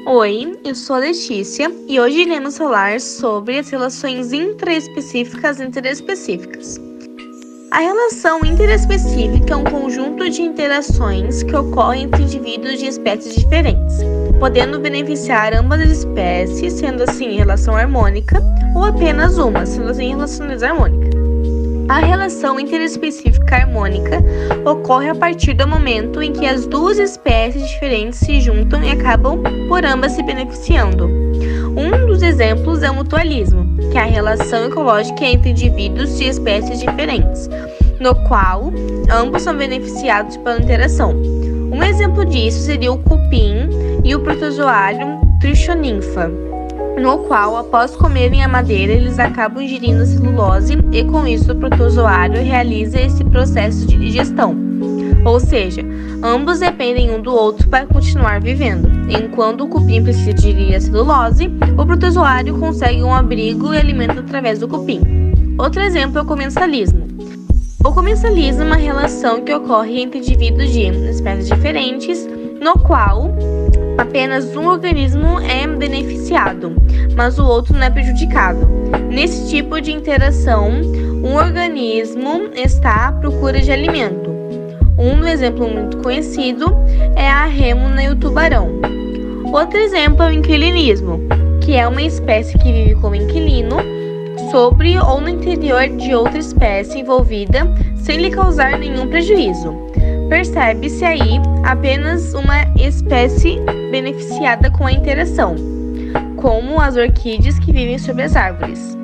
Oi, eu sou a Letícia e hoje iremos falar sobre as relações intraespecíficas e interespecíficas. A relação interespecífica é um conjunto de interações que ocorrem entre indivíduos de espécies diferentes, podendo beneficiar ambas as espécies, sendo assim em relação harmônica, ou apenas uma, sendo assim em relação desarmônica. A relação interespecífica harmônica ocorre a partir do momento em que as duas espécies diferentes se juntam e acabam por ambas se beneficiando. Um dos exemplos é o mutualismo, que é a relação ecológica entre indivíduos de espécies diferentes, no qual ambos são beneficiados pela interação. Um exemplo disso seria o cupim e o protozoário Trichoninfa, no qual, após comerem a madeira, eles acabam ingerindo a celulose e, com isso, o protozoário realiza esse processo de digestão. Ou seja, ambos dependem um do outro para continuar vivendo. Enquanto o cupim precisa digerir a celulose, o protozoário consegue um abrigo e alimento através do cupim. Outro exemplo é o comensalismo. O comensalismo é uma relação que ocorre entre indivíduos de espécies diferentes, no qual apenas um organismo é beneficiado, mas o outro não é prejudicado. Nesse tipo de interação, um organismo está à procura de alimento. Um exemplo muito conhecido é a rêmona e o tubarão. Outro exemplo é o inquilinismo, que é uma espécie que vive como inquilino sobre ou no interior de outra espécie envolvida sem lhe causar nenhum prejuízo. Percebe-se aí apenas uma espécie beneficiada com a interação, como as orquídeas que vivem sobre as árvores.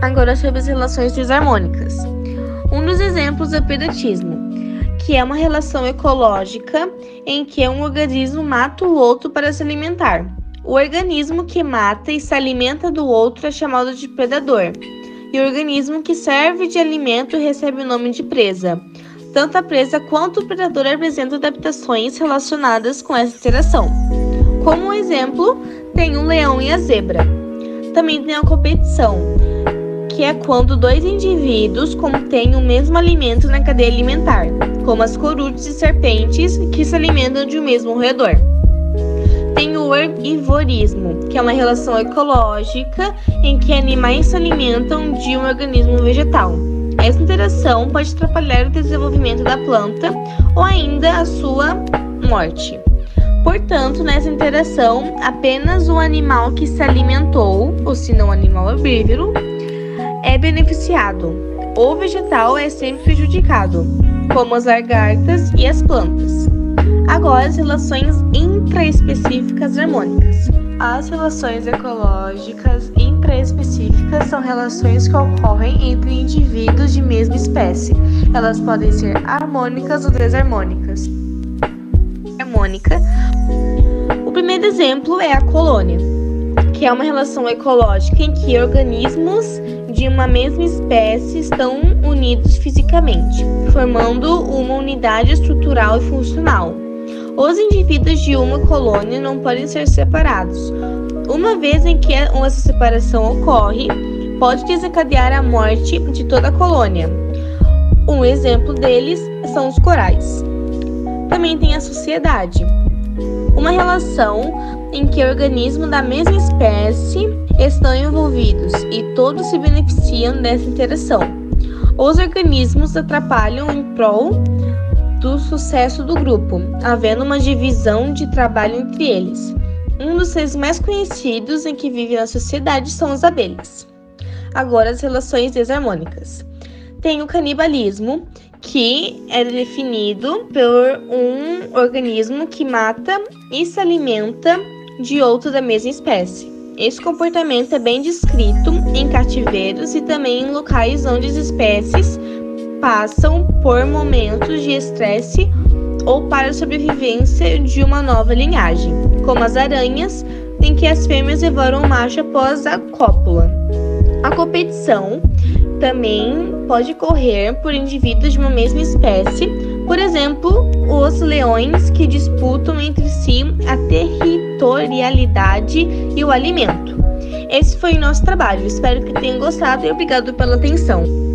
Agora sobre as relações desarmônicas. Um dos exemplos é o pedatismo, que é uma relação ecológica em que um organismo mata o outro para se alimentar. O organismo que mata e se alimenta do outro é chamado de predador, e o organismo que serve de alimento recebe o nome de presa. Tanto a presa quanto o predador apresentam adaptações relacionadas com essa interação. Como exemplo, tem o leão e a zebra. Também tem a competição, que é quando dois indivíduos contêm o mesmo alimento na cadeia alimentar, como as corujas e serpentes que se alimentam de um mesmo roedor. Tem o herbivorismo, que é uma relação ecológica em que animais se alimentam de um organismo vegetal. Essa interação pode atrapalhar o desenvolvimento da planta ou ainda a sua morte. Portanto, nessa interação, apenas o animal que se alimentou, ou se não o animal herbívoro, é beneficiado. O vegetal é sempre prejudicado, como as lagartas e as plantas. Agora, as relações intraespecíficas harmônicas. As relações ecológicas intraespecíficas são relações que ocorrem entre indivíduos de mesma espécie. Elas podem ser harmônicas ou desarmônicas. Harmônica. O primeiro exemplo é a colônia, que é uma relação ecológica em que organismos de uma mesma espécie estão unidos fisicamente, formando uma unidade estrutural e funcional. Os indivíduos de uma colônia não podem ser separados. Uma vez em que essa separação ocorre, pode desencadear a morte de toda a colônia. Um exemplo deles são os corais. Também tem a sociedade, uma relação em que organismos da mesma espécie estão envolvidos e todos se beneficiam dessa interação. Os organismos atrapalham em prol do sucesso do grupo, havendo uma divisão de trabalho entre eles. Um dos seres mais conhecidos em que vive na sociedade são as abelhas. Agora, as relações desarmônicas. Tem o canibalismo, que é definido por um organismo que mata e se alimenta de outro da mesma espécie. Esse comportamento é bem descrito em cativeiros e também em locais onde as espécies passam por momentos de estresse ou para a sobrevivência de uma nova linhagem, como as aranhas, em que as fêmeas devoram o macho após a cópula. A competição também pode ocorrer por indivíduos de uma mesma espécie, por exemplo, os leões que disputam entre si a territorialidade e o alimento. Esse foi o nosso trabalho, espero que tenham gostado e obrigado pela atenção.